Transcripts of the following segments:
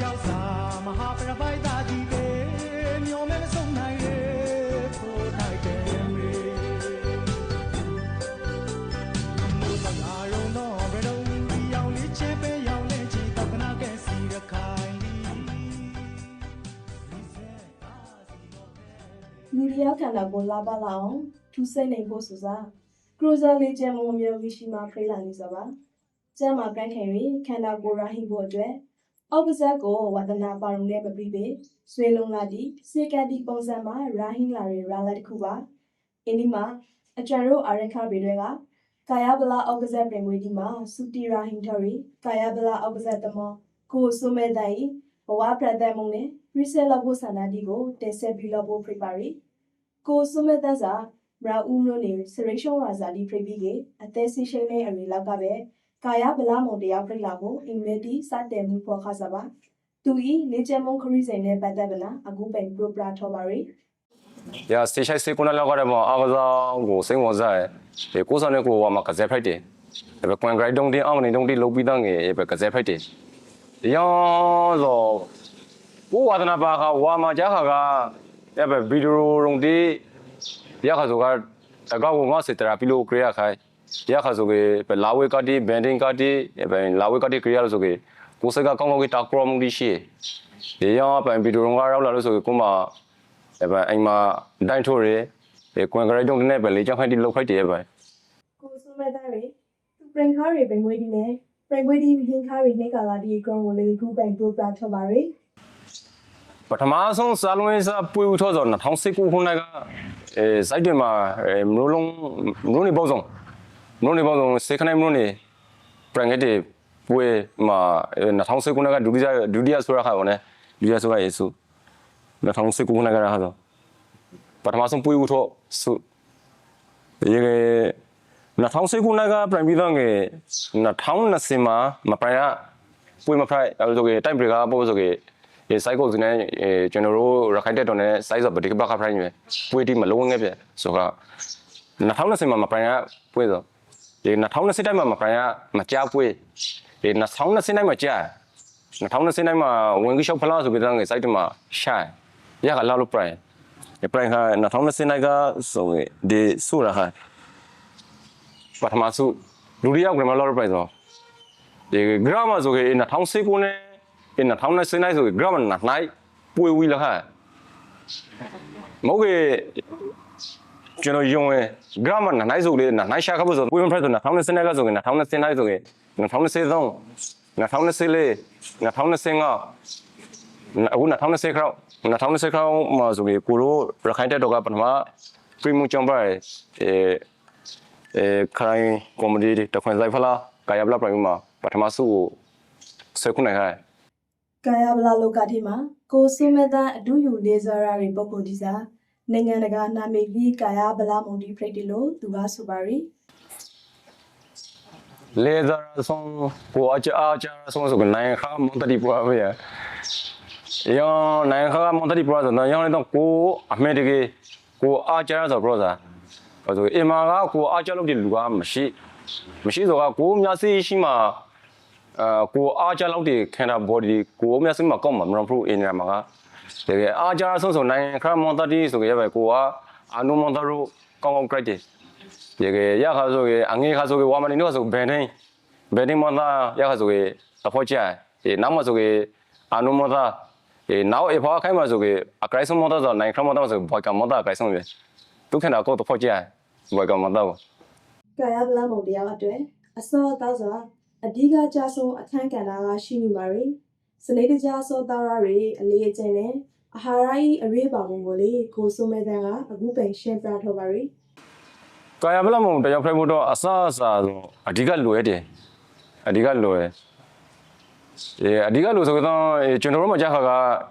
ကြောက်စာမဟာပရပိုက်တာဒီပဲမျောမဲမဆုံးနိုင်ရဲ့ထိုးထိုက်တယ်မေမိုးတငါရုံတော့ဘယ်တော့ဒီအောင်လေးချေပဲရောင်နေချီတော့ကနာကဲစီရခိုင်လီ လူတယောက်ခန္ဓာကိုလာပါလာအောင်ထူးစိတ်နေဖို့ဆိုစားကရိုဇာလေးကျဲမုံမျိုးရှိမှဖိလာနေစားပါကျမ်းမှာကန့်ခင်၍ခန္ဓာကိုယ်ရာဟိဖို့အတွက်အောက်ကစားကိုဝါဒနာပါရုံနဲ့မပြီးပေဆွေလုံးလာသည့်စေကတိပုံစံမှာရာဟိလာတွေရာလက်တစ်ခုပါအင်းဒီမှာအကျံတို့အာရခဘေတွေကကာယဗလာအောက်ကစားပြင်ဝေးဒီမှာစူတီရာဟိထရီကာယဗလာအောက်ကစားတမောကိုဆုမဲတိုင်ဘဝပြတ်တဲ့မုံနဲ့ရီဆဲလဖို့ဆန္ဒတီကိုတက်ဆက်ပြီးလို့ဖို့ဖိပါရီကိုဆုမဲတန်းစာရာဦးမျိုးနေစရိရှုံရာဇာတိဖိပြီးကအသက်စီရှိန်နဲ့အရီလောက်ကပဲကာယဗလာမုံတရားဖိလာဖို့အင်္ဂလိပ်တီစတဲ့မှုဖော်ခါစားပါသူဤလေကျမုံခရီးစဉ်နဲ့ပတ်သက်ဗနာအခုပိုင်ပရိုပရာထော်ပါရီ 야, 스테이션 세코나 라가래 뭐 아가자 고 생원자. 에 고산에 고 와마 가제 파이데. 에베 관 그라이 동디 아무니 동디 로비당에 에베 가제 파이데. 야서 고 와드나 바가 와마 자가가 에베 비디오 롱디 야가조가 다가고 가세 테라 필로 크리아 카이. 야가조게 에베 라웨 카디 밴딩 카디 에베 라웨 카디 크리아로 소게 고세가 강하게 다크롬디 시. 야, 반 비디오 롱가 라로 소게 고마 에바 아이마 다인토레 에 관가라 정도네 벨리 장한디 lok하이데 에바 ကိုဆုမဲသားရီသူပရင်ခါရီပင်ဝေးဒီနဲ့ပရင်ဝေးဒီဟင်ခါရီနေကလာဒီကွန်ကိုလေခုပိုင်ပရိုပရာထော်ပါရီ ပထမဆုံးစာလုံးစာပွေဦးထောဆို2019ခုနှစ်ကစိုက်တွေမှာမလို့နေပေါင်းစေခနိုင်မလို့နေပရန်ဂက်တွေပွေမှာ2019ခုနှစ်ကဒုတိယဆိုရခါပေါ့နဲ့ဒုတိယဆိုရယေစု2019ခုနှစ်ကရဟာဆိုပထမဆုံးပွေဦးထောစုဒီက2019ခုနှစ်ကပြန်ပြီးတော့ငယ်2020မှာမပရပွေမဖရိုက်အဲဆိုကတိုင်ပရကပို့ဆိုကစိုက်ကုတ်စနေကျွန်တော်တို့ရခိုင်တက်တော်နဲ့ size of ဘဒီကဘခဖရိုင်းရွယ်ပွေတီမလုံးငယ်ပြဆိုတော့2020မှာမပရပွေဆိုဒီ2020တိုင်းမှာမပရမကြားပွေဒီ2020တိုင်းမှာကြား2020တိုင်းမှာဝင်ကြီးရှောက်ဖလားဆိုပြီးတော့ငယ် site မှာရှာရကလာလို့ပရိုင်ဟာ2020နိုင်ကဆိုဒီဆူရဟာပထမဆုလူရယောက်ကမလာလို့ပရိုင်ဆိုဒီဂရမဆိုကေ2019နဲ့2020နိုင်ဆိုဂရမနိုင်ပွေဝီလာဟာမဟုတ်ကေကျွန်တော်ယုံရဲ့ဂရမနိုင်ဆိုလေနိုင်ရှာခဖို့ဆိုပွေမဖရက်ဆို2020နိုင်ကဆိုကေ2020နိုင်ဆိုကေ2023 2024 2025အခု2020ခရောက်မှာဆိုပြီးကိုတို့ရခိုင်တက်တော်ကပထမပရီမူချမ်ပါခိုင်ကောမဒီတခွန်ဆိုင်ဖလာကာယဘလာပရီမှာပထမဆုကိုဆက်ခုနိုင်ခိုင် ကာယဗလာလောကတိမှာကိုဆုမဲသားအတူယူလေးစားရတဲ့ပုဂ္ဂိုလ်ဒီစားနိုင်ငံတကာနာမည်ကြီးကာယဗလာမုန်ဒီဖိတ်တီလို့သူကဆိုပါရီ လေဇာဆုံးကိုအချာဆုံးဆိုကနိုင်ခါမွန်တတီပွားပဲယောနိုင်ခါမွန်တတီပွားဆိုတော့ယောလည်းတော့ကိုအမေတကေကိုအားကြဆိုဘရောသာဆိုအမာကကိုအားကြလို့ဒီလူကမရှိဆိုကကိုမျက်စိရှိမှကိုအားကြလို့ဒီခန္ဓာ body ကိုမျက်စိမှာကောက်မှာမရဘူးအင်းရမှာကတကယ်အားကြဆုံးဆိုနိုင်ခါမွန်တတီဆိုကြပဲကိုကအနုမွန်တရုကောင်းကြိုက်တယ်ဒီကရခါဆိုကအငေးခါဆိုကဝါမနီနိုဆိုဘယ်တိုင်းမသာရခါဆိုကအဖို့ချာနောက်မှဆိုကအနုမသာနောက်အဖော်ခိုင်းမှဆိုကအကရိုက်ဆုံးမသာဆိုနိုင်ခရမသာဆိုဘွိုက်ကမသာအကရိုက်ဆုံးပဲဒုက္ခနာကိုတော့ဖို့ချာဘွိုက်ကမသာကို ကာယဗလာမုန်တရားအတွက်အစောတောက်စွာအဓိကကြဆုံးအခန်းကဏ္ဍကရှိနေပါရီစနေတကြစောတောက်ရတွေအလေးအကျင့်နဲ့အာဟာရ၏အရေးပါမှုကိုလေကိုဆုမဲတန်းကအခုပင်ရှင်းပြထော်ပါရီ ကာယဗလာမုံတရားဖိုက်ဖို့တော့အစဆိုအဓိကလိုရတယ်အဓိကလိုရအဓိကလိုဆိုတော့ကျွန်တော်တို့မှာကြာခါက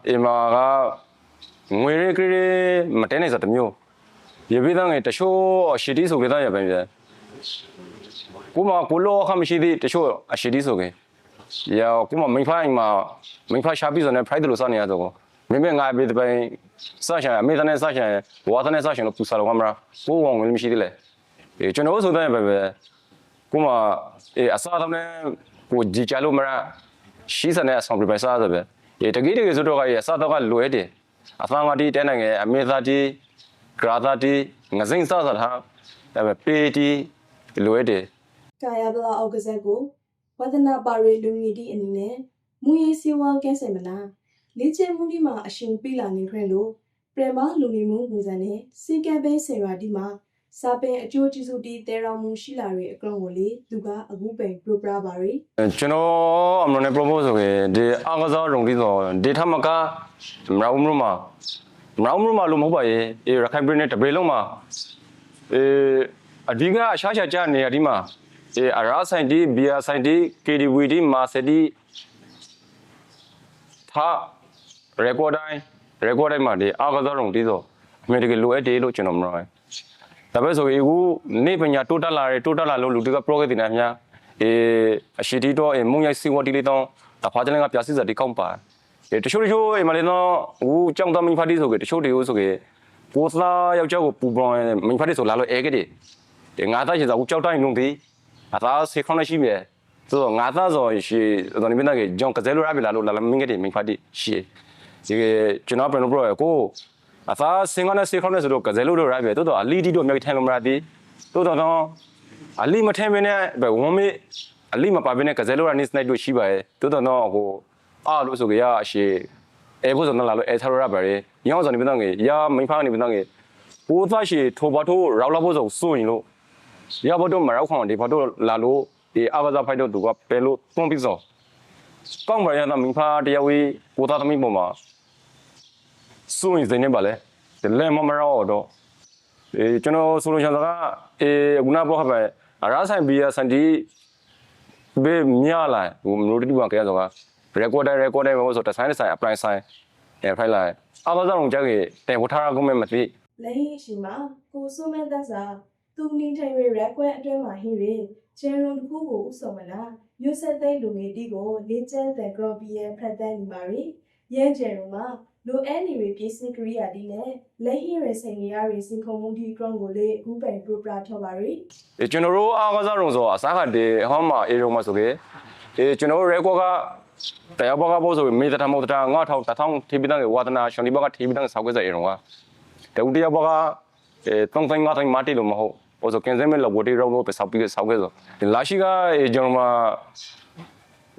အင်မာကငွေရေးကလေးမတဲနိုင်စတဲ့မျိုးရေပေးတဲ့တချို့အရှိတီးဆိုကြတဲ့ရပဲပြကိုမကိုလောခမရှိသေးတချို့အရှိတီးဆိုကြရကိုမမိဖိုင်မှာမိဖိုင်ရှာပြီးဆိုနေ price လို့စနေရတော့မင်းမငါပေးတဲ့ပိုင်းစရှာအမေတနဲ့စရှာဝါသနဲ့စရှာလို့ပူစားတော့မှာကိုဝေါငွေမရှိသေးလေကျွန်တော်ဆိုတဲ့ပဲကိုမအစားတော့နဲ့ကိုဒီချလို့မရရှိစနဲ့အဆောင်ပြပစားတယ်ပဲ ဒီတကီတကီဆိုတော့ကရစတော့ကလွယ်တယ်အသာငါတီတဲနိုင်ငယ်အမေသာတီဂရာသာတီငစိမ့်စသထားဒါပေမဲ့ပေတီလွယ်တယ် ကာယဗလာအောက်ကစားကိုဝဒနာပါရီလူငီတီအနေနဲ့မူရေးစီဝါကဲဆယ်မလားလေ့ကျင့်မှုဒီမှာအရှင်ပြလာနေခွင့်လို့ပြန်မလူနေမှုပုံစံနဲ့စီကံပဲဆယ်ရာဒီမှာစာပင်အကျိုးကျေးဇူးတီတဲတော်မူရှိလာတဲ့အကောင်ကိုလေသူကအခုပင်ပရိုပရာပါရီ ကျွန်တော်အမလို့ propose ဆိုရင်ဒီအားကစားရုံဒီဆိုဒီထမကမရောမမှာလို့မဟုတ်ပါရဲ့ရခိုင်ပြည်နယ်တပေလုံးမှာအဓိကအရှားရှာကြနေရဒီမှာအရာဆိုင်ဒီဘီယာဆိုင်ဒီ KDVD မာစဒီထားရကော်တိုင်းမှာဒီအားကစားရုံဒီဆိုအမေရိကန်လိုအပ်တယ်လို့ကျွန်တော်မပြောဒါပဲဆိုရင်အခုနေပညာတိုးတက်လာလို့လူတွေက progress တင်နေများအရှိတီတော့မုံရိုက်စီဝတီလေးတော့တဖာကျလင်ကပြစီစတဲ့ကောင်းပါတချို့မလေးတော့ဦးကြောင်သားမင်းဖတ်ဒီဆိုကြတချို့တွေကိုဆိုကြကိုသားယောက်ျားကိုပူပေါင်းမင်းဖတ်ဒီဆိုလာလို့အဲကြတယ်ငါသားရှိစားဦးကြောက်တိုင်းလုံးဒီအသားစေခေါင်းရှိမြဲဆိုတော့ငါသားဆိုရှိတော့နေမင်းကကြောင်ကစဲလိုရပြီလာလို့လာမင်းကတည်းမင်းဖတ်ဒီရှိဒီကျွန်တော်ပြန်လို့ပြောရကိုအသားစင်ကနဲ့စေခေါင်းနဲ့ဆိုတော့ကစဲလိုရပြီတော်တော်အလီတီတော့မြေထိုင်လို့မရသည်တော်တော့အလီမထဲမင်းနဲ့ဝမ်းမေးအလီမပါဘဲနဲ့ကစဲလိုရနေစနိုက်လို့ရှိပါရဲ့တော်တော့ဟိုအားလို့ဆိုကြရအရှိအဲဘုဇနလာလို့အဲထားရပါရဲ့ညောင်းစနေပန်းငယ်ရာမင်းဖားနေပန်းငယ်ကိုသားရှိထိုဘထိုရောက်လာဖို့ဆိုစိုးရင်လို့ရဘတော့မရောက်ခေါင်ဒီဘတော့လာလို့ဒီအဘဇာဖိုက်တော့သူကပဲလို့တွန်းပြီးစောကောင်းပါရတဲ့မင်းဖားတရားဝေးကိုသားသမီးပေါ်မှာစိုးရင်စနေပါလေဒီလဲမရောတော့ကျွန်တော်ဆိုလိုချင်တာကခုနပြောခဲ့ပဲအရာဆိုင်ဘီယာစန်ဒီဘေးမြလာဟိုမလို့တူကကြတော့ကrecorder မျိုးဆိုတဆိုင်ဆိုင် apply ဆိုင်ဖိုင်လိုက်အားလုံးဆောင်ကြခဲ့တယ်ဝထားရကုန်မဲ့မသိ လဲရှိမှာကိုစိုးမဲသက်စာသူနေထိုင်ရရက်ကွက်အတွင်းမှာဟင်းရကျန်ရုံတစ်ခုကိုဥဆောင်မလားမြို့ဆက်သိန်းလူငယ်တီကိုလေကျန်းတဲ့ group ရဲ့ဖတ်တန်းနေပါရီရဲကျန်ရုံမှာလိုအပ်နေရပြည်စင်ကရိယာတီနဲ့လက်ဟင်းရဆိုင်နေရရစင်ခုံမှုဒီ group ကိုလေအခုပိုင်ပရိုပရာထော်ပါရီ ကျွန်တော်တို့အားကစားရုံဆိုအစားခတ်တယ်ဟောမှာအေရုံမှာဆိုကေကျွန်တော်တို့ record ကတရားဘောကဘောဆိုမေတ္တာမောတ္တာ9000ထေပိတန်ကဝါဒနာရှင်ဒီဘောကထေပိတန်ဆောက်ခဲ့စေရုံကတဦးတရားဘောက3500မာတီလို့မဟုတ်ဘောဆိုကင်စဲမဲ့လောဘတီရောလို့ပဲဆောက်ပြီးဆောက်ခဲ့ဆိုလာရှိကကျွန်တော်မှာ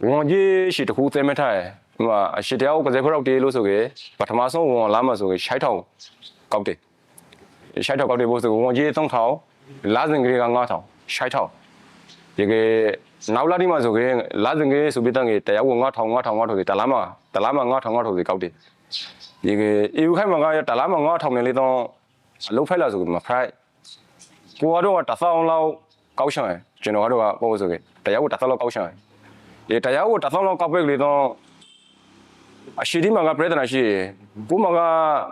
ဝန်ကြီးရှိတခုသဲမထားဟိုအရှိတရားကစဲဖရောက်တေးလို့ဆိုကေပထမဆုံးဝန်လာမှဆိုကေ6000ကောက်တယ်6000ကောက်တယ်ဘောဆိုဝန်ကြီး3000လာစင်ကလေးက9000 6000ဒီကေနောက်လာဒီမှာဆိုကေလာစင်ကေဆိုပြီးတန်းကေတရားက9000ထိုးတယ်တလားမှာ9000ထိုးတယ်ကောက်တယ်ဒီကေအေယူခိုင်မှာကတလားမှာ9000နဲ့လေးတော့အလုပ်ဖိုက်လာဆိုမဖိုက်ကိုကတော့1000လောက်ကောက်ရှင်ကျွန်တော်ကတော့ပို့ဆိုကေတရားက1000လောက်ကောက်ရှင်ဒီတရားက1000လောက်ကောက်ပဲလေတော့အရှိဒီမှာကပြဿနာရှိကိုမက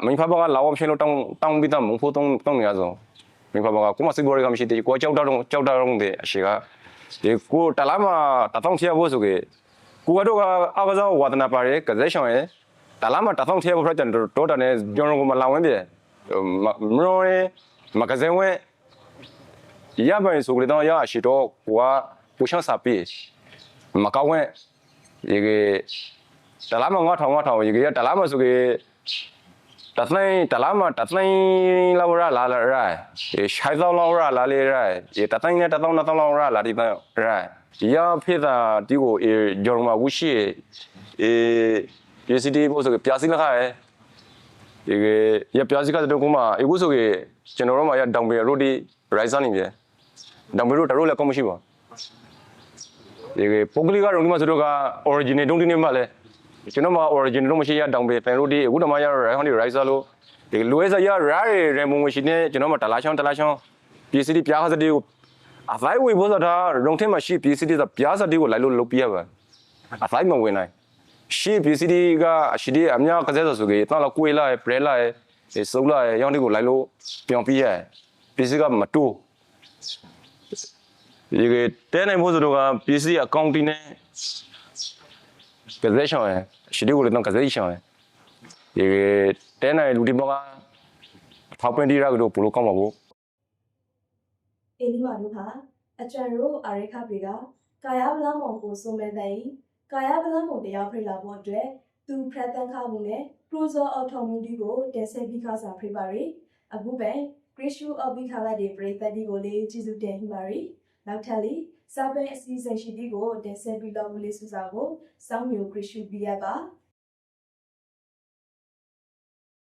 မင်းဖဘကလာဝဖြစ်လို့တောင်းပြီးတော့မဖို့တောင်းနေရဆိုမင်းဖဘကကိုမစိတ်ဘော်ရကမရှိသေးကိုကြောက်တော့တဲ့အရှိကဒီကိုတလားမှာ1000ထည့်ဖို့ဆိုကေကိုကတော့အကစားဝါဒနာပါရဲကစက်ရှင်ရဲတလားမှာ1000ထည့်ဖို့ပြတဲ့တော့တယ်ကျွန်တော်ကမလာဝင်ပြေမရောရဲမကစဲဝဲရပါရင်ဆိုကြတော့ရရှိတော့ကိုကပူချန်စာပေးမကောင်းဝဲဒီကေတလားမှာ9000ရေကတလားမှာဆိုကေတလားမှာလောက်ရလာရှိုင်းလောက်ရလာလေရတသိန်းနဲ့1000လောက်ရလာဒီပန်းရဖေးတာဒီကိုဂျော်မာဝရှိဒီစီဒီဘောဆိုကေပြာစီလာခဲဒီကေရပြာစီကတော့ကိုမအခုဆိုကေကျွန်တော်တို့မှာရဒေါင်ဘေရိုဒီရိုက်ဆန်နေတယ်ဒေါင်ဘေရိုတရိုလည်းကောင်းမရှိပါဒီကေပုဂ္ဂလိကရုံဒီမှာဆိုတော့က original တုံးတင်းနေမှလဲကျွန်တော်မှာ original တော့မရှိရတောင်ပေပန်ရိုဒီအခုတမရရဟောင်းဒီ riser လို့ဒီလွဲစရရမုံမရှိနေကျွန်တော်မှာတလားချောင်းပြည်စီပြားစတဲ့ကိုအဖိုင်ဝေဘောဆိုတာရုံထင်းမှာရှိပြည်စီတဲ့ပြားစတဲ့ကိုလိုက်လို့လုပ်ပြရပါအဖိုင်မဝင်နိုင်ရှိပြည်စီကအရှိတဲ့အများကစဲဆိုကေတော့ကွေးလာပရဲလာစုံလာရောင်းဒီကိုလိုက်လို့ပြောင်းပြရပြည်စီကမတူဒီကေတဲနိုင်ဖို့ဆိုတော့ကပြည်စီအကောင့်တင်းနဲ့ကစဲရှောင်းရှိဒီကိုလည်းတော့ကစဲရှောင်းဒီတဲနိုင်လူဒီဘောကထောက်ပံ့ဒီရာကတော့ဘလို့ကောင်းပါဘူးအင်းဒီမှာတို့ဟာအကျန်တို့အာရိခပေကကာယဗလာမောင်ကိုစုံမဲ့တဲ့ကာယဗလာမောင်တရားဖိလာဖို့အတွက် သူဖရတန်ခါမှုနဲ့ပရိုဇောအော်ထော်မှုဒီကိုတင်ဆက်ပြီးခါစာဖိပါရီအခုပဲဂရစ်ရှူအော်ဘီခါလာဒီပရိသတ်ဒီကိုလေးကျေးဇူးတင်ပါရီနောက်ထပ်လေးစာပေအစည်းအဝေးရှိဒီကိုတင်ဆက်ပြီးတော့မလေးစုစာကိုစောင်းမျိုးဂရစ်ရှူဘီယာက